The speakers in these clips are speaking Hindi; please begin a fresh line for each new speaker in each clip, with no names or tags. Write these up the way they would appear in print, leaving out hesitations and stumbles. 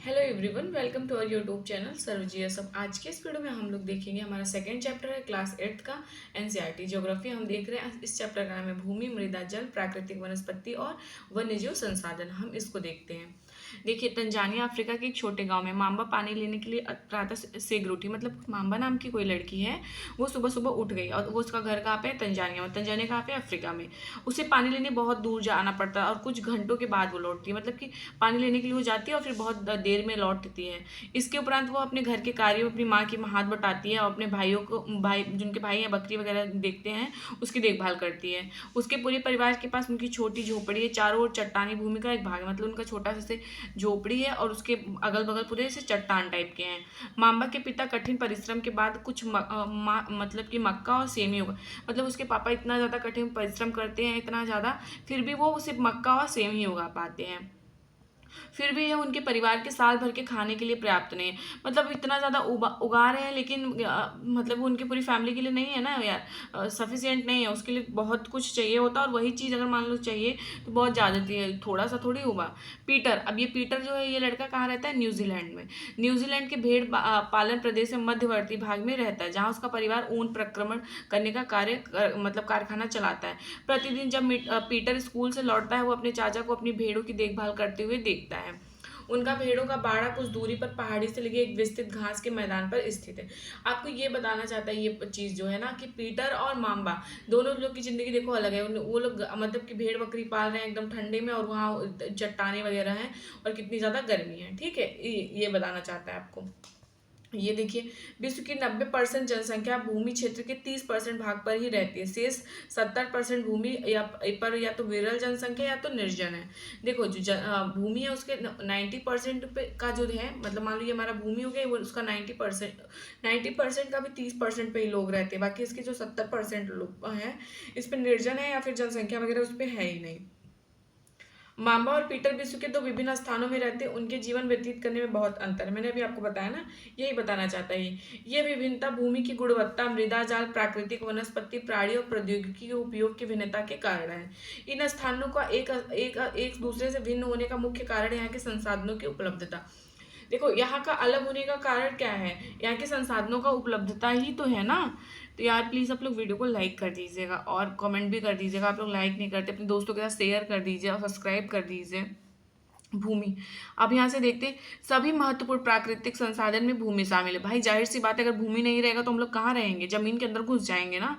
Hello everyone, welcome to our YouTube channel सर्वजीएस। सब आज के इस वीडियो में हम लोग देखेंगे हमारा सेकंड चैप्टर है क्लास 8th का एनसीईआरटी ज्योग्राफी। हम देख रहे हैं इस चैप्टर का नाम है भूमि, मृदा, जल, प्राकृतिक वनस्पति और वन्यजीव संसाधन। हम इसको देखते हैं। देखिए, तंजानिया अफ्रीका के एक छोटे गांव में माम्बा पानी लेने के लिए प्रातः शीघ्र उठी। मतलब माम्बा नाम की कोई लड़की है, वो सुबह सुबह उठ गई और वो उसका घर कहाँ पे है? तंजानिया में। तंजानिया कहाँ पे? अफ्रीका में। उसे पानी लेने बहुत दूर जाना पड़ता है और कुछ घंटों के बाद वो लौटती है। मतलब कि पानी लेने के लिए वो जाती है और फिर बहुत देर में लौटती है। इसके उपरांत वो अपने घर के कार्यों में अपनी माँ की हाथ बटाती है और अपने भाइयों को, जिनके भाई हैं, बकरी वगैरह देखते हैं, उसकी देखभाल करती है। उसके पूरे परिवार के पास उनकी छोटी झोपड़ी है। चारों ओर चट्टानी भूमि का एक भाग है। मतलब उनका छोटा सा से झोपड़ी है और उसके अगल बगल पूरे से चट्टान टाइप के हैं। माम्बा के पिता कठिन परिश्रम के बाद कुछ मतलब कि मक्का और सेमी होगा। मतलब उसके पापा इतना ज़्यादा कठिन परिश्रम करते हैं, इतना ज़्यादा, फिर भी वो सिर्फ मक्का और सेम ही उगा पाते हैं। फिर भी यह उनके परिवार के साल भर के खाने के लिए पर्याप्त नहीं है। मतलब इतना ज़्यादा उगा रहे हैं, लेकिन मतलब वो उनकी पूरी फैमिली के लिए नहीं है ना यार, सफिशियंट नहीं है। उसके लिए बहुत कुछ चाहिए होता है और वही चीज़ अगर मान लो चाहिए तो बहुत ज़्यादा चाहिए, थोड़ा सा थोड़ी होगा। पीटर, अब ये पीटर जो है, ये लड़का कहाँ रहता है? न्यूजीलैंड में। न्यूजीलैंड के भेड़ पालन प्रदेश में मध्यवर्ती भाग में रहता है, जहाँ उसका परिवार ऊन प्रक्रमण करने का मतलब कारखाना चलाता है। प्रतिदिन जब पीटर स्कूल से लौटता है, वो अपने चाचा को अपनी भेड़ों की देखभाल करते हुए देखता है। उनका भेड़ों का बाड़ा कुछ दूरी पर पहाड़ी से लगे एक विस्तृत घास के मैदान पर स्थित है। आपको ये बताना चाहता है ये चीज़ जो है ना, कि पीटर और माम्बा दोनों लोग की ज़िंदगी देखो अलग है। वो लोग मतलब कि भेड़ बकरी पाल रहे हैं एकदम ठंडे में, और वहाँ चट्टाने वगैरह हैं और कितनी ज़्यादा गर्मी है। ठीक है, ये बताना चाहता है आपको। ये देखिए, विश्व की 90% जनसंख्या भूमि क्षेत्र के 30% भाग पर ही रहती है। शेष 70% भूमि या तो विरल जनसंख्या या तो निर्जन है। देखो, जो भूमि है उसके 90% पे का जो है, मतलब मान लो ये हमारा भूमि हो गया, वो उसका 90% का भी 30% पे ही लोग रहते हैं। बाकी इसके जो 70% लोग हैं, इस पर निर्जन है या फिर जनसंख्या वगैरह उस पर है ही नहीं। माम्बा और पीटर विश्व के दो विभिन्न स्थानों में रहते, उनके जीवन व्यतीत करने में बहुत अंतर है। मैंने अभी आपको बताया ना, यही बताना चाहता है ये विभिन्नता भूमि की गुणवत्ता, मृदा जाल, प्राकृतिक वनस्पति, प्राणी और प्रौद्योगिकी के उपयोग की भिन्नता के कारण है। इन स्थानों का एक दूसरे से भिन्न होने का मुख्य कारण यहाँ के संसाधनों की उपलब्धता। देखो, यहाँ का अलग होने का कारण क्या है? यहाँ के संसाधनों का उपलब्धता ही तो है ना। तो यार प्लीज़ आप लोग वीडियो को लाइक कर दीजिएगा और कमेंट भी कर दीजिएगा। आप लोग लाइक नहीं करते, अपने दोस्तों के साथ शेयर कर दीजिए और सब्सक्राइब कर दीजिए। भूमि, अब यहाँ से देखते हैं, सभी महत्वपूर्ण प्राकृतिक संसाधन में भूमि शामिल है। भाई जाहिर सी बात है, अगर भूमि नहीं रहेगा तो हम लोग कहाँ रहेंगे? जमीन के अंदर घुस जाएंगे ना।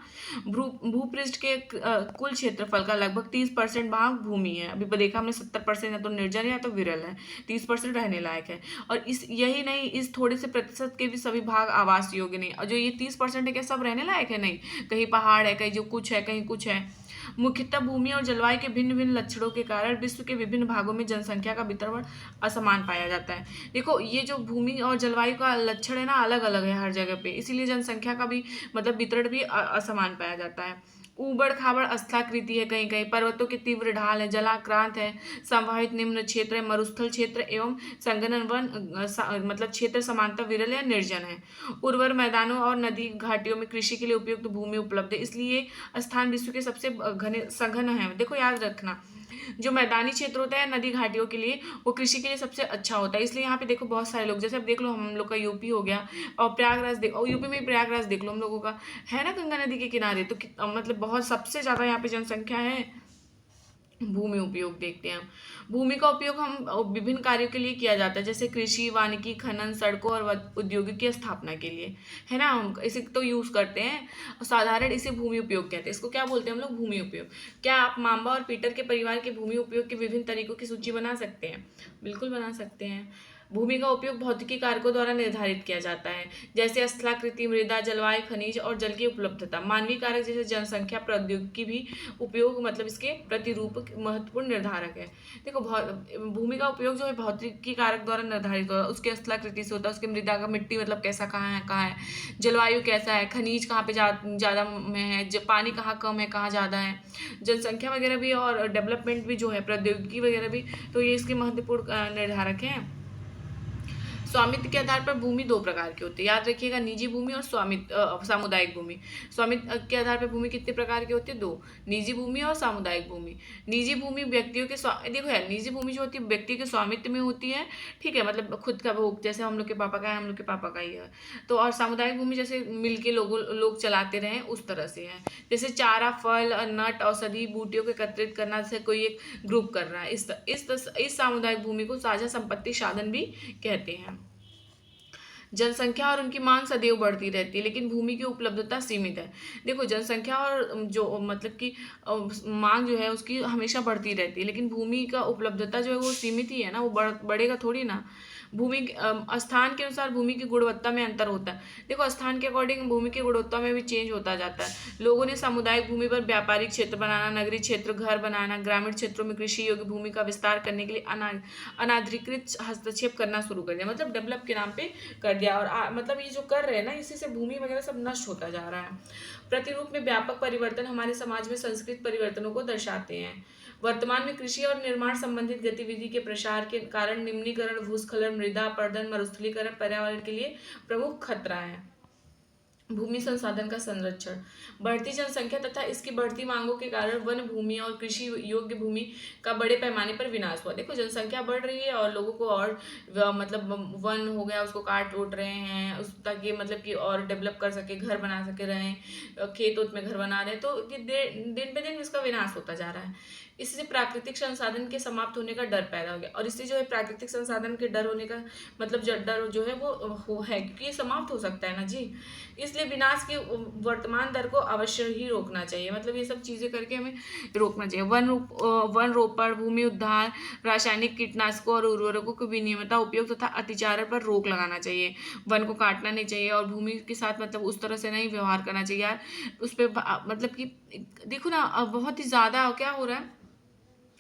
भूपृष्ठ के कुल क्षेत्रफल का लगभग 30% भाग भूमि है। अभी देखा हमने 70% या तो निर्जन है या तो विरल है, 30% रहने लायक है। और इस यही नहीं, इस थोड़े से प्रतिशत के भी सभी भाग आवास योग्य नहीं। और जो ये 30% है, क्या सब रहने लायक है? नहीं, कहीं पहाड़ है, कहीं जो कुछ है, कहीं कुछ है। मुख्यतः भूमि और जलवायु के भिन्न भिन्न लक्षणों के कारण विश्व के विभिन्न भागों में जनसंख्या का वितरण असमान पाया जाता है। देखो, ये जो भूमि और जलवायु का लक्षण है ना, अलग अलग है हर जगह पे, इसीलिए जनसंख्या का भी मतलब वितरण भी असमान पाया जाता है। ऊबड़ खाबड़ स्थलाकृति है, कहीं कहीं पर्वतों के तीव्र ढाल है, जलाक्रांत है, संवाहित निम्न क्षेत्र है, मरुस्थल क्षेत्र एवं संघनन वन मतलब क्षेत्र समानता विरल या निर्जन है। उर्वर मैदानों और नदी घाटियों में कृषि के लिए उपयुक्त भूमि उपलब्ध है, इसलिए स्थान विश्व के सबसे घने सघन है। देखो याद रखना, जो मैदानी क्षेत्र होता है नदी घाटियों के लिए, वो कृषि के लिए सबसे अच्छा होता है। इसलिए यहाँ पे देखो बहुत सारे लोग, जैसे अब देख लो हम लोग का यूपी हो गया, और प्रयागराज देखो, यूपी में प्रयागराज देख लो हम लोगों का, है ना, गंगा नदी के किनारे। तो मतलब बहुत सबसे ज़्यादा यहाँ पे जनसंख्या है। भूमि उपयोग देखते हैं हम। भूमि का उपयोग हम विभिन्न कार्यों के लिए किया जाता है, जैसे कृषि, वानिकी, खनन, सड़कों और औद्योगिक की स्थापना के लिए, है ना, हम इसे तो यूज करते हैं। साधारण इसे भूमि उपयोग कहते हैं। इसको क्या बोलते हैं हम लोग? भूमि उपयोग। क्या आप माम्बा और पीटर के परिवार के भूमि उपयोग के विभिन्न तरीकों की सूची बना सकते हैं? बिल्कुल बना सकते हैं। भूमि का उपयोग भौतिकी कारकों द्वारा निर्धारित किया जाता है, जैसे स्थलाकृति, मृदा, जलवायु, खनिज और जल की उपलब्धता। मानवीय कारक जैसे जनसंख्या, प्रौद्योगिकी भी उपयोग मतलब इसके प्रतिरूप महत्वपूर्ण निर्धारक है। देखो, भूमि का उपयोग जो है भौतिकी कारक द्वारा निर्धारित होता है, उसके स्थलाकृति से होता है, उसके मृदा का मिट्टी मतलब कैसा कहाँ है, जलवायु कैसा है, खनिज कहाँ पे ज़्यादा में है, पानी कहाँ कम है, कहाँ ज़्यादा है, जनसंख्या वगैरह भी, और डेवलपमेंट भी जो है, प्रौद्योगिकी वगैरह भी, तो ये इसके महत्वपूर्ण निर्धारक हैं। स्वामित्व के आधार पर भूमि दो प्रकार की होती है, याद रखिएगा, निजी भूमि और सामुदायिक भूमि। स्वामित्व के आधार पर भूमि कितने प्रकार की होती है? दो, निजी भूमि और सामुदायिक भूमि। निजी भूमि व्यक्तियों के देखो यार, निजी भूमि जो होती है व्यक्ति के स्वामित्व में होती है, ठीक है, मतलब खुद का भोग, जैसे हम लोग के पापा का है, हम लोग के पापा का ही है। तो और सामुदायिक भूमि जैसे मिलके लोग चलाते रहे, उस तरह से है। जैसे चारा, फल, नट, औषधि, बूटियों को एकत्रित करना, जैसे कोई एक ग्रुप कर रहा है, इस सामुदायिक भूमि को साझा संपत्ति साधन भी कहते हैं। जनसंख्या और उनकी मांग सदैव बढ़ती रहती है, लेकिन भूमि की उपलब्धता सीमित है। देखो, जनसंख्या और जो मतलब कि मांग जो है उसकी हमेशा बढ़ती रहती है, लेकिन भूमि का उपलब्धता जो है वो सीमित ही है ना, वो बढ़ेगा थोड़ी ना। भूमि स्थान के अनुसार भूमि की गुणवत्ता में अंतर होता है। देखो, स्थान के अकॉर्डिंग भूमि की गुणवत्ता में भी चेंज होता जाता है। लोगों ने सामुदायिक भूमि पर व्यापारिक क्षेत्र बनाना, नगरीय क्षेत्र घर बनाना, ग्रामीण क्षेत्रों में कृषि योग्य भूमि का विस्तार करने के लिए अनाधिकृत हस्तक्षेप करना शुरू कर दिया, मतलब डेवलप के नाम पे कर दिया। और मतलब ये जो कर रहे हैं ना, इसी से भूमि वगैरह सब नष्ट होता जा रहा है। प्रतिरूप में व्यापक परिवर्तन हमारे समाज में संस्कृत परिवर्तनों को दर्शाते हैं। वर्तमान में कृषि और निर्माण संबंधित गतिविधि के प्रसार के कारण निम्नीकरण, भूस्खलन, मृदा अपरदन, मरुस्थलीकरण पर्यावरण के लिए प्रमुख खतरा है। भूमि संसाधन का संरक्षण, बढ़ती जनसंख्या तथा इसकी बढ़ती मांगों के कारण वन भूमि और कृषि योग्य भूमि का बड़े पैमाने पर विनाश हुआ। देखो, जनसंख्या बढ़ रही है और लोगों को और मतलब वन हो गया उसको काट उट रहे हैं, उस ताकि मतलब कि और डेवलप कर सके, घर बना सके, रहें, खेत उत में घर बना रहे हैं, तो दिन पे दिन इसका विनाश होता जा रहा है। इससे प्राकृतिक संसाधन के समाप्त होने का डर पैदा हो गया, और इससे जो है प्राकृतिक संसाधन के डर होने का मतलब डर जो है वो है, क्योंकि ये समाप्त हो सकता है ना जी। इसलिए विनाश की वर्तमान दर को अवश्य ही रोकना चाहिए, मतलब ये सब चीज़ें करके हमें रोकना चाहिए। वन रोपण, भूमि उद्धार, रासायनिक कीटनाशकों और उर्वरकों के विनियमितता उपयोग तथा अतिचारण पर रोक लगाना चाहिए। वन को काटना नहीं चाहिए और भूमि के साथ मतलब उस तरह से नहीं व्यवहार करना चाहिए यार। उस पर मतलब कि देखो ना, बहुत ही ज़्यादा क्या हो रहा है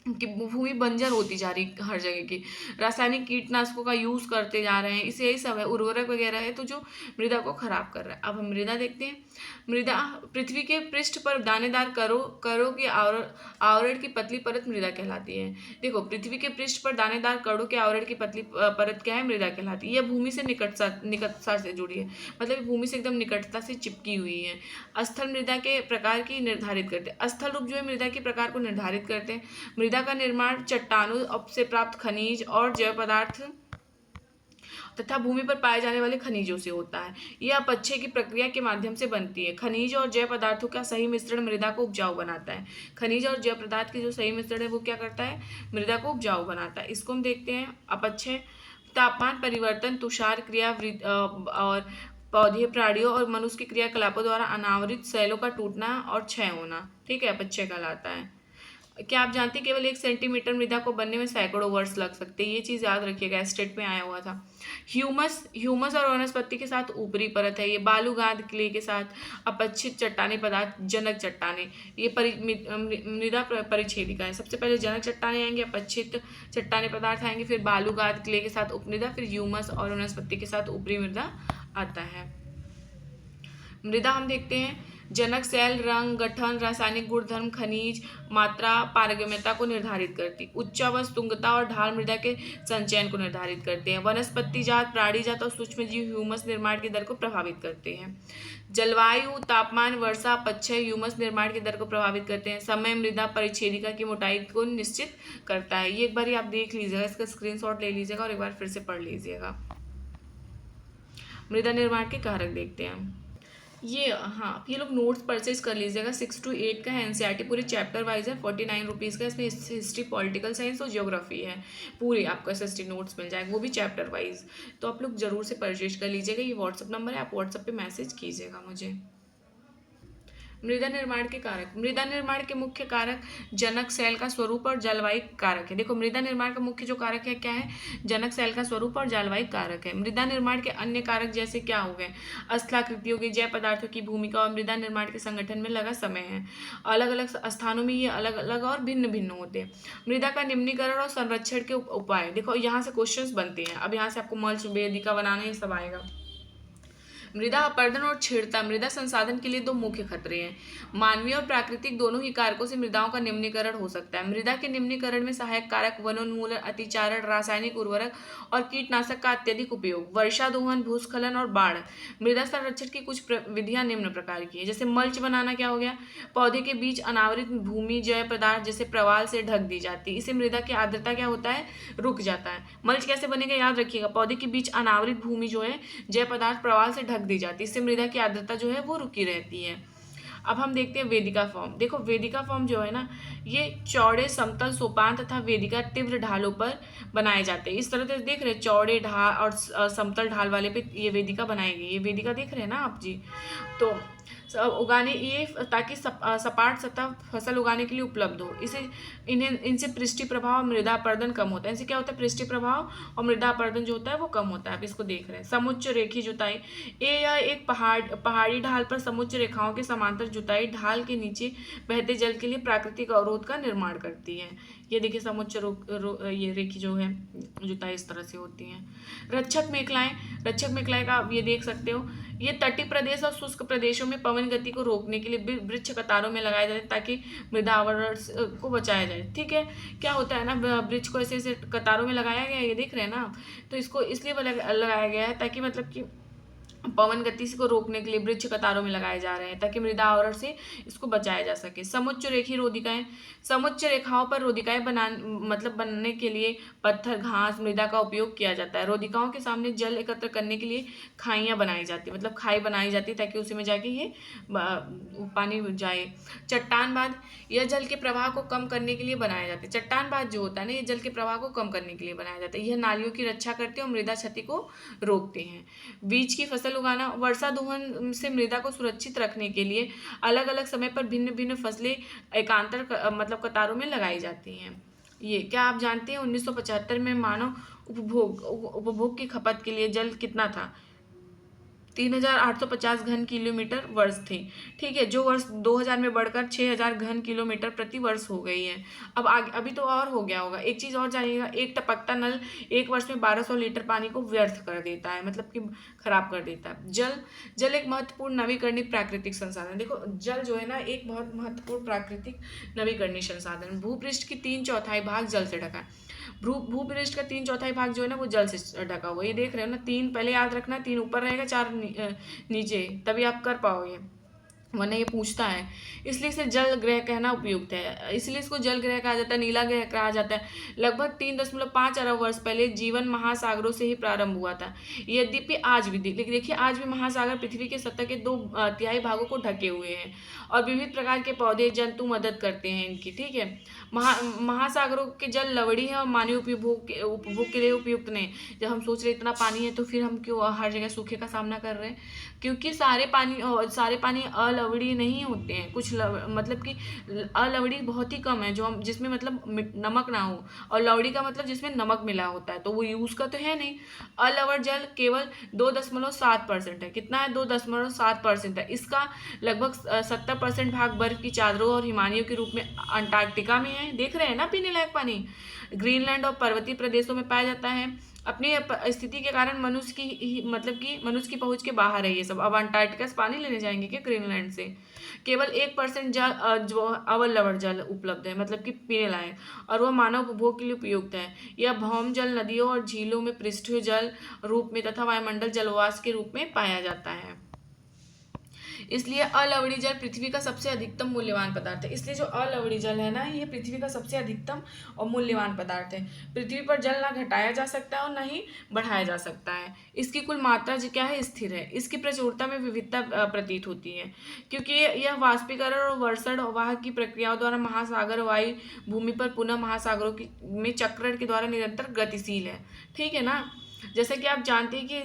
कि भूमि बंजर होती जा रही हर जगह की, रासायनिक कीटनाशकों का यूज़ करते जा रहे हैं, इसे यही सब है, उर्वरक वगैरह है, तो जो मृदा को खराब कर रहा है। अब हम मृदा देखते हैं। मृदा पृथ्वी के पृष्ठ पर दानेदार करों की आवरण की पतली परत मृदा कहलाती है। देखो, पृथ्वी के पृष्ठ पर दानेदार कणों के आवरण की पतली परत क्या है? मृदा कहलाती है। यह भूमि से निकटता से जुड़ी है, मतलब भूमि से एकदम निकटता से चिपकी हुई है। स्थल मृदा के प्रकार की निर्धारित करते हैं, स्थल रूप जो है मृदा के प्रकार को निर्धारित करते हैं। मृदा का निर्माण चट्टानों से प्राप्त खनिज और जैव पदार्थ तथा भूमि पर पाए जाने वाले खनिजों से होता है। यह अपक्षय की प्रक्रिया के माध्यम से बनती है। खनिज और जैव पदार्थों का सही मिश्रण मृदा को उपजाऊ बनाता है। खनिज और जैव पदार्थ की जो सही मिश्रण है वो क्या करता है? मृदा को उपजाऊ बनाता है। इसको हम देखते हैं। अपक्षय, तापमान परिवर्तन, तुषार क्रिया और पौधे, प्राणियों और मनुष्य की क्रियाकलापों द्वारा अनावृत सेलों का टूटना और क्षय होना, ठीक है, अपक्षय कहलाता है। क्या आप जानते हैं केवल 1 सेंटीमीटर मृदा को बनने में सैकड़ों वर्ष लग सकते हैं? ये चीज़ याद रखिएगा, स्टेट में आया हुआ था। ह्यूमस और वनस्पति के साथ ऊपरी परत है, ये बालूगाद क्ले के साथ अपक्षित चट्टानी पदार्थ, जनक चट्टाने, ये मृदा परिच्छेदिका है। सबसे पहले जनक चट्टाने आएंगे, अपक्षित चट्टाने पदार्थ आएंगे, फिर बालूगाद क्ले के साथ उपमृदा, फिर ह्यूमस और वनस्पति के साथ ऊपरी मृदा आता है। मृदा हम देखते हैं, जनक सेल रंग, गठन, रासायनिक गुणधर्म, खनिज मात्रा, पारगम्यता को निर्धारित करती। उच्चावच, तुंगता और ढाल मृदा के संचयन को निर्धारित करते हैं। वनस्पति जात, प्राणी जात और सूक्ष्मजीव ह्यूमस निर्माण की दर को प्रभावित करते हैं। जलवायु, तापमान, वर्षा, अपक्षय ह्यूमस निर्माण की दर को प्रभावित करते हैं। समय मृदा परिच्छेदिका की मोटाई को निश्चित करता है। ये एक बार आप देख लीजिएगा, इसका स्क्रीनशॉट ले लीजिएगा और एक बार फिर से पढ़ लीजिएगा। मृदा निर्माण के कारक देखते हैं। ये हाँ, ये लोग नोट्स परचेज कर लीजिएगा। 6 to 8 का है, एनसीईआरटी पूरे चैप्टर वाइज है, 49 रुपीज़ का। इसमें हिस्ट्री, पॉलिटिकल साइंस और ज्योग्राफी है, पूरे आपको एसएसटी नोट्स मिल जाएगा, वो भी चैप्टर वाइज। तो आप लोग जरूर से परचेज कर लीजिएगा। ये व्हाट्सअप नंबर है, आप व्हाट्सअप पे मैसेज कीजिएगा मुझे। मृदा निर्माण के कारक, मृदा निर्माण के मुख्य कारक जनक सेल का स्वरूप और जलवायु कारक है। देखो, मृदा निर्माण का मुख्य जो कारक है क्या है? जनक सेल का स्वरूप और जलवायु कारक है। मृदा निर्माण के अन्य कारक जैसे क्या हो गए? स्थलाकृतियों की, जैव पदार्थों की भूमिका और मृदा निर्माण के संगठन में लगा समय है। अलग अलग स्थानों में ये अलग अलग और भिन्न भिन्न होते हैं। मृदा का निम्नीकरण और संरक्षण के उपाय, देखो यहाँ से क्वेश्चंस बनते हैं। अब यहाँ से आपको मल्च, वेदिका बनाना ये सब आएगा। मृदा अपरदन और छीड़ता मृदा संसाधन के लिए दो मुख्य खतरे हैं। मानवीय और प्राकृतिक दोनों ही कारकों से मृदाओं का निम्नीकरण हो सकता है। मृदा के निम्नीकरण में सहायक कारक वनोन्मूलन, अतिचारण, रासायनिक उर्वरक और कीटनाशक का अत्यधिक उपयोग, वर्षा दोहन, भूस्खलन और बाढ़। मृदा संरक्षण की कुछ विधियां निम्न प्रकार की है। जैसे मल्च बनाना क्या हो गया, पौधे के बीच अनावृत भूमि जैव पदार्थ जैसे प्रवाल से ढक दी जाती है। इससे मृदा की आर्द्रता क्या होता है, रुक जाता है। मल्च कैसे बनेगा, याद रखिएगा, पौधे के बीच अनावृत भूमि जो है जैव पदार्थ प्रवाल से ढक दी जाती है। इससे मृदा की आर्द्रता जो है वो रुकी रहती है। अब हम देखते हैं वेदिका फॉर्म। देखो वेदिका फॉर्म जो है ना, ये चौड़े समतल सोपान तथा वेदिका तीव्र ढालों पर बनाए जाते हैं। इस तरह से देख रहे हैं, चौड़े ढाल और समतल ढाल वाले पे ये वेदिका बनाई गई। ये वेदिका देख रहे हैं ना आप जी। तो उगाने ये ताकि सपाट सतह फसल उगाने के लिए उपलब्ध हो। इनसे पृष्ठीय प्रभाव और मृदा अपरदन कम होता है। इनसे क्या होता है, पृष्ठीय प्रभाव और मृदा अपरदन जो होता है वो कम होता है। आप इसको देख रहे हैं। समुच्च रेखी जुताई, यह एक पहाड़ी ढाल पर समुच्च रेखाओं के समांतर जुताई ढाल के नीचे बहते जल के लिए प्राकृतिक अवरोध का निर्माण करती है। ये देखिए समुच्च ये रेखी जो है जुताई इस तरह से होती है। रक्षक मेखलाएं का आप ये देख सकते हो, ये तटीय प्रदेश और शुष्क प्रदेशों में पवन गति को रोकने के लिए वृक्ष कतारों में लगाए जाते हैं ताकि मृदा आवरण को बचाया जाए। ठीक है, क्या होता है ना, वृक्ष को ऐसे ऐसे कतारों में लगाया गया है, ये देख रहे हैं ना। तो इसको इसलिए लगाया गया है ताकि मतलब कि पवन गति को रोकने के लिए वृक्ष कतारों में लगाए जा रहे हैं ताकि मृदा आवरण से इसको बचाया जा सके। समुच्च रेखी रोधिकाएं, समुच्च रेखाओं पर रोधिकाएं बनने के लिए पत्थर, घास, मृदा का उपयोग किया जाता है। रोधिकाओं के सामने जल एकत्र करने के लिए खाइयां बनाई जाती है, मतलब खाई बनाई जाती है ताकि उसी में जाके ये पानी जाए। चट्टानबाद, यह जल के प्रवाह को कम करने के लिए बनाया जाता है। चट्टानबाद जो होता है ना, ये जल के प्रवाह को कम करने के लिए बनाया जाता है। यह नालियों की रक्षा करते हैं और मृदा क्षति को रोकते हैं। बीज की फसल उगाना, वर्षा दोहन से मृदा को सुरक्षित रखने के लिए अलग अलग समय पर भिन्न भिन्न फसलें एकांतर मतलब कतारों में लगाई जाती हैं। ये क्या आप जानते हैं 1975 में मानव उपभोग की खपत के लिए जल कितना था, 3850 घन किलोमीटर वर्ष थी। ठीक है, जो वर्ष 2000 में बढ़कर 6000 घन किलोमीटर प्रति वर्ष हो गई है। अब आगे अभी तो और हो गया होगा। एक चीज़ और जानिएगा, एक टपकता नल एक वर्ष में 1200 लीटर पानी को व्यर्थ कर देता है, मतलब कि खराब कर देता है। जल एक महत्वपूर्ण नवीकरणीय प्राकृतिक संसाधन। देखो जल जो है ना, एक बहुत महत्वपूर्ण प्राकृतिक नवीकरणीय संसाधन। भूपृष्ठ की 3/4 भाग जल से ढका है। भूपृष्ठ का 3/4 भाग जो है ना वो जल से ढका हुआ है। ये देख रहे हो ना, 3 पहले याद रखना, 3 ऊपर रहेगा, 4 नीचे, तभी आप कर पाओगे, वरना ये पूछता है। इसलिए इसे जल ग्रह कहना उपयुक्त है। इसलिए इसको जल ग्रह कहा जाता है, नीला ग्रह कहा जाता है। लगभग 3.5 अरब वर्ष पहले जीवन महासागरों से ही प्रारंभ हुआ था। यद्यपि आज भी देखिए, आज भी महासागर पृथ्वी के सतह के 2/3 भागों को ढके हुए हैं और विविध प्रकार के पौधे जंतु मदद करते हैं इनकी। ठीक है, महासागरों के जल लवड़ी है और मानवीय उपभोग के लिए उपयुक्त नहीं। जब हम सोच रहे इतना पानी है तो फिर हम क्यों हर जगह सूखे का सामना कर रहे हैं, क्योंकि सारे पानी अलवड़ी नहीं होते हैं। कुछ मतलब कि अलवड़ी बहुत ही कम है, जो हम जिसमें मतलब नमक ना हो, और लवड़ी का मतलब जिसमें नमक मिला होता है, तो वो यूज़ का तो है नहीं। अलवड़ जल केवल 2.7% है। कितना है, 2.7% है। इसका लगभग 70% भाग बर्फ की चादरों और हिमालयों के रूप में अंटार्कटिका में है। देख रहे हैं ना, पीने लायक पानी ग्रीनलैंड और पर्वतीय प्रदेशों में पाया जाता है। अपनी स्थिति के कारण मनुष्य की पहुंच के बाहर है ये सब। अब अंटार्कटिका से पानी लेने जाएंगे क्या ग्रीनलैंड से? केवल 1% जल जो अवल लवण जल उपलब्ध है, मतलब कि पीने लायक, और वह मानव उपभोग के लिए उपयुक्त है। यह भौम जल नदियों और झीलों में पृष्ठीय जल रूप में तथा वायुमंडल जलवाष्प के रूप में पाया जाता है। इसलिए अलवड़ी जल पृथ्वी का सबसे अधिकतम मूल्यवान पदार्थ है। इसलिए जो अलवड़ी जल है ना, ये पृथ्वी का सबसे अधिकतम और मूल्यवान पदार्थ है। पृथ्वी पर जल ना घटाया जा सकता है और ना ही बढ़ाया जा सकता है। इसकी कुल मात्रा जो क्या है, स्थिर है। इसकी प्रचुरता में विविधता प्रतीत होती है, क्योंकि यह वाष्पीकरण और वर्षण वाह की प्रक्रियाओं द्वारा महासागर वायु भूमि पर पुनः महासागरों में चक्रण के द्वारा निरंतर गतिशील है। ठीक है ना, जैसे कि आप जानते हैं कि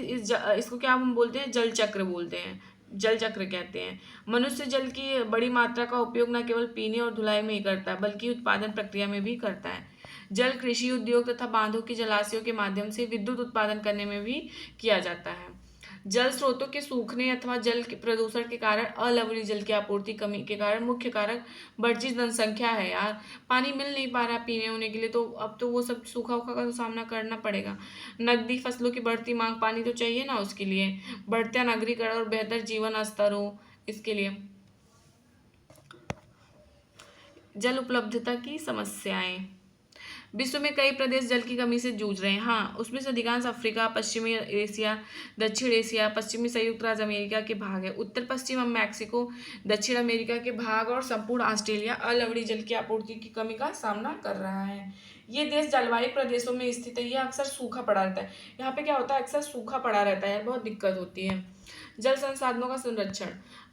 इसको क्या हम बोलते हैं, जल चक्र बोलते हैं, जल चक्र कहते हैं। मनुष्य जल की बड़ी मात्रा का उपयोग न केवल पीने और धुलाई में ही करता है, बल्कि उत्पादन प्रक्रिया में भी करता है। जल कृषि उद्योग तथा बांधों के जलाशयों के माध्यम से विद्युत उत्पादन करने में भी किया जाता है। जल स्रोतों के सूखने अथवा जल के प्रदूषण के कारण अलवणीय जल की आपूर्ति कमी के कारण मुख्य कारक बढ़ती जनसंख्या है यार। पानी मिल नहीं पा रहा पीने होने के लिए, तो अब तो वो सब सूखा उखा का तो सामना करना पड़ेगा। नकदी फसलों की बढ़ती मांग, पानी तो चाहिए ना उसके लिए। बढ़ता नगरीकरण और बेहतर जीवन स्तर हो, इसके लिए। जल उपलब्धता की समस्याएं। विश्व में कई प्रदेश जल की कमी से जूझ रहे हैं। हाँ, उसमें से अधिकांश अफ्रीका, पश्चिमी एशिया, दक्षिण एशिया, पश्चिमी संयुक्त राज्य अमेरिका के भाग है। उत्तर पश्चिम मैक्सिको, दक्षिण अमेरिका के भाग और संपूर्ण ऑस्ट्रेलिया अलवणीय जल की आपूर्ति की कमी का सामना कर रहा है। ये देश जलवायु प्रदेशों में स्थित है। यह अक्सर सूखा पड़ा रहता है। यहाँ पे क्या होता है, अक्सर सूखा पड़ा रहता है, बहुत दिक्कत होती है। जल संसाधनों का संरक्षण।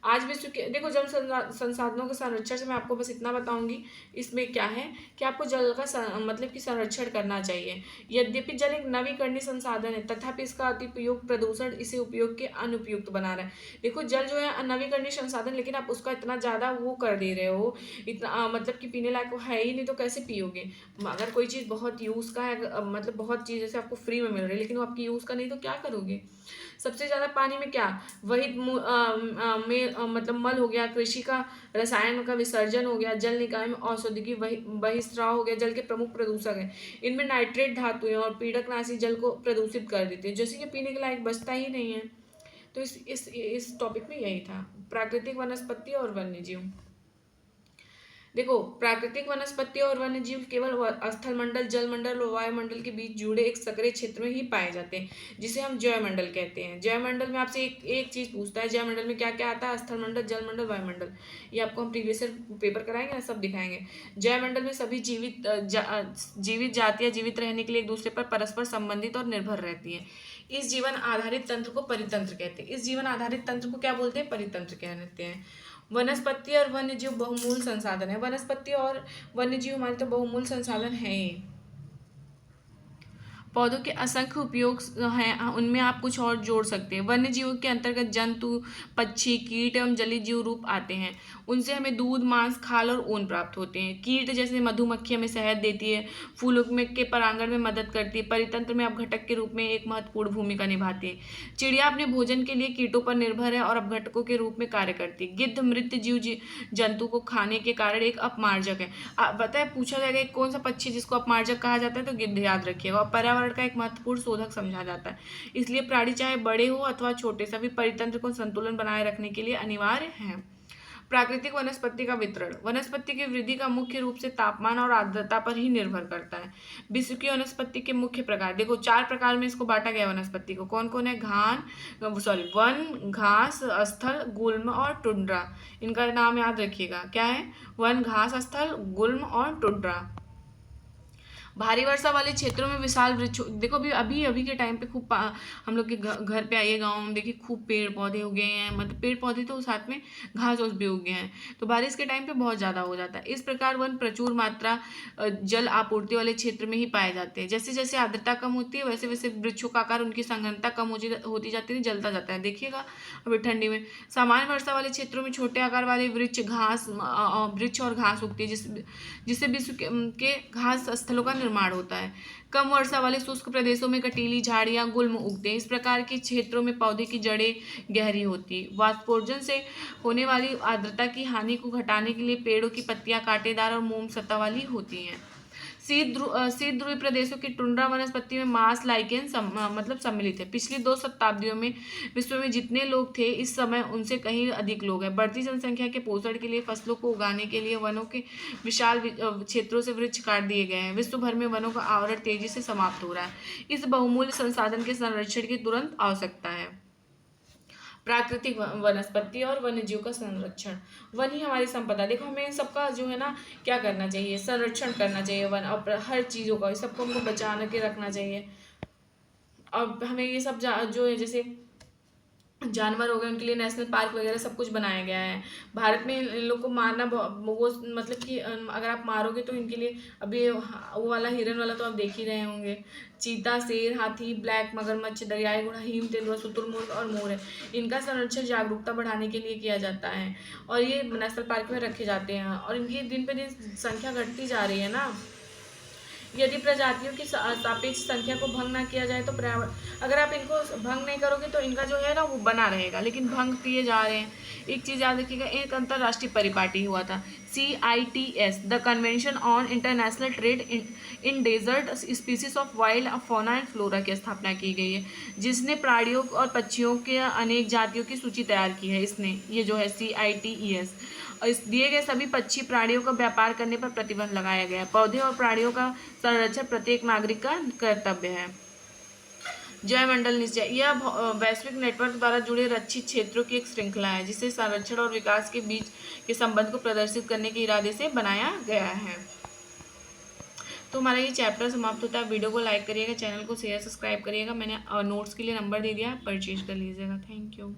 आज विश्व के देखो, जल संसाधनों के संरक्षण से मैं आपको बस इतना बताऊंगी। इसमें क्या है कि आपको जल का मतलब कि संरक्षण करना चाहिए। यद्यपि जल एक नवीकरणीय संसाधन है, तथापि इसका अतिप्रयोग प्रदूषण इसे उपयोग के अनुपयुक्त बना रहा है। देखो, जल जो है नवीकरणीय संसाधन, लेकिन आप उसका इतना ज़्यादा वो कर दे रहे हो, इतना मतलब कि पीने लायक है ही नहीं, तो कैसे पियोगे। अगर कोई चीज़ बहुत यूज़ का है, मतलब बहुत चीज़ जैसे आपको फ्री में मिल रही है, लेकिन वो आपकी यूज़ का नहीं, तो क्या करोगे। सबसे ज़्यादा पानी में क्या, वही मतलब मल हो गया, कृषि का रसायन का विसर्जन हो गया, जल निकाय में औषधि वही बहिस्राव हो गया, जल के प्रमुख प्रदूषक है। इनमें नाइट्रेट धातुएं और पीड़कनाशी जल को प्रदूषित कर देते हैं, जैसे कि पीने के लायक बचता ही नहीं है। तो इस टॉपिक में यही था, प्राकृतिक वनस्पति और वन्य जीव। देखो, प्राकृतिक वनस्पति और वन्य जीव केवल स्थल मंडल, जल मंडल और वायुमंडल के बीच जुड़े एक सक्रिय क्षेत्र में ही पाए जाते हैं, जिसे हम जैवमंडल कहते हैं। जैवमंडल में आपसे एक चीज पूछता है, जैवमंडल में क्या क्या आता है, स्थल मंडल, जल मंडल, वायुमंडल। ये आपको हम प्रीवियस पेपर कराएंगे ना, सब दिखाएंगे। जैवमंडल में सभी जीवित जातियां जीवित रहने के लिए एक दूसरे पर परस्पर संबंधित और निर्भर रहती हैं। इस जीवन आधारित तंत्र को परितंत्र कहते हैं। इस जीवन आधारित तंत्र को क्या बोलते हैं, परितंत्र कहते हैं। वनस्पति और वन्यजीव बहुमूल्य संसाधन है। वनस्पति और वन्यजीव हमारे तो बहुमूल्य संसाधन है ही। पौधों के असंख्य उपयोग हैं, उनमें आप कुछ और जोड़ सकते हैं। वन्य जीवों के अंतर्गत जंतु, पक्षी, कीट एवं जलीय जीव रूप आते हैं। उनसे हमें दूध, मांस, खाल और ऊन प्राप्त होते हैं। कीट जैसे मधुमक्खी हमें शहद देती है, फूलों में के परागण में मदद करती है। परितंत्र में अपघटक के रूप में एक महत्वपूर्ण भूमिका निभाती है। चिड़िया अपने भोजन के लिए कीटों पर निर्भर है और अपघटकों के रूप में कार्य करती है। गिद्ध मृत जीव जंतु को खाने के कारण एक अपमार्जक है। बताए पूछा जाएगा कौन सा पक्षी जिसको अपमार्जक कहा जाता है, तो गिद्ध याद रखिएगा। और पर्यावरण का एक महत्वपूर्ण शोधक समझा जाता है। इसलिए प्राणी चाहे बड़े हो अथवा छोटे, सभी परितंत्र को संतुलन बनाए रखने के लिए अनिवार्य है। प्राकृतिक वनस्पति का वितरण। वनस्पति की वृद्धि का मुख्य रूप से तापमान और आर्द्रता पर ही निर्भर करता है। विश्व की वनस्पति के मुख्य प्रकार, देखो 4 प्रकार में इसको बांटा गया वनस्पति को। कौन कौन है, वन, घास, स्थल, गुल्म और टुंड्रा। इनका नाम याद रखिएगा, क्या है, वन, घास, स्थल, गुल्म और टुंड्रा। भारी वर्षा वाले क्षेत्रों में विशाल वृक्ष, देखो अभी अभी के टाइम पे खूब हम लोग के घर पे आइए गाँव में, देखिए खूब पेड़ पौधे उगे हैं, मतलब पेड़ पौधे तो साथ में घास भी उगे हैं, तो बारिश के टाइम पे बहुत ज़्यादा हो जाता है। इस प्रकार वन प्रचुर मात्रा जल आपूर्ति वाले क्षेत्र में ही पाए जाते हैं। जैसे जैसे आर्द्रता कम होती है, वैसे वैसे वृक्षों का आकार, उनकी संघनता कम होती जाती है, जलता जाता है। देखिएगा अभी ठंडी में सामान्य वर्षा वाले क्षेत्रों में छोटे आकार वाले वृक्ष और घास उगती है, जिससे विश्व के घास स्थलों का निर्माण होता है। कम वर्षा वाले शुष्क प्रदेशों में कटीली झाड़ियां, गुल्म उगते हैं। इस प्रकार के क्षेत्रों में पौधे की जड़ें गहरी होती है। वाष्पोर्जन से होने वाली आर्द्रता की हानि को घटाने के लिए पेड़ों की पत्तियां कांटेदार और मोम सतह वाली होती हैं। शीत ध्रुवीय प्रदेशों की टुंड्रा वनस्पति में मांस लाइकेन मतलब सम्मिलित है। पिछली 2 शताब्दियों में विश्व में जितने लोग थे, इस समय उनसे कहीं अधिक लोग हैं। बढ़ती जनसंख्या के पोषण के लिए, फसलों को उगाने के लिए वनों के विशाल क्षेत्रों से वृक्ष काट दिए गए हैं। विश्व भर में वनों का आवरण तेजी से समाप्त हो रहा है। इस बहुमूल्य संसाधन के संरक्षण की तुरंत आवश्यकता है। प्राकृतिक वनस्पति और वन्य जीव का संरक्षण। वन ही हमारी संपदा। देखो, हमें इन सबका जो है ना क्या करना चाहिए, संरक्षण करना चाहिए। वन और हर चीज़ों का, सबको हमको बचा के रखना चाहिए। और हमें ये सब जो है, जैसे जानवर हो गए, उनके लिए नेशनल पार्क वगैरह सब कुछ बनाया गया है। भारत में इन लोग को मारना वो मतलब कि अगर आप मारोगे तो इनके लिए अभी वो वाला हिरन वाला तो आप देख ही रहे होंगे। चीता, शेर, हाथी, ब्लैक मगरमच्छ, दरियाई घोड़ा, हिम तेंदुआ, शुतुरमुर्ग और मोर है। इनका संरक्षण जागरूकता बढ़ाने के लिए किया जाता है और ये नेशनल पार्क में रखे जाते हैं और इनकी दिन पे दिन संख्या घटती जा रही है ना। यदि प्रजातियों की सापेक्ष संख्या को भंग ना किया जाए तो पर्यावरण, अगर आप इनको भंग नहीं करोगे तो इनका जो है ना वो बना रहेगा, लेकिन भंग किए जा रहे हैं। एक चीज़ याद रखिएगा, एक अंतर्राष्ट्रीय परिपाटी हुआ था CITES, the convention on international trade in endangered species of wild fauna and flora की स्थापना की गई है, जिसने प्राणियों और पक्षियों के अनेक जातियों की सूची तैयार की है। इसने, ये जो है CITES, और इस दिए गए सभी पक्षी प्राणियों का व्यापार करने पर प्रतिबंध लगाया गया है। पौधे और प्राणियों का संरक्षण प्रत्येक नागरिक का कर्तव्य है। जैवमंडल निश्चय, यह वैश्विक नेटवर्क द्वारा जुड़े रक्षित क्षेत्रों की एक श्रृंखला है, जिसे संरक्षण और विकास के बीच के संबंध को प्रदर्शित करने के इरादे से बनाया गया है। तो हमारा ये चैप्टर समाप्त होता है। वीडियो को लाइक करिएगा, चैनल को शेयर सब्सक्राइब करिएगा। मैंने नोट्स के लिए नंबर दे दिया, परचेज कर लीजिएगा। Thank you.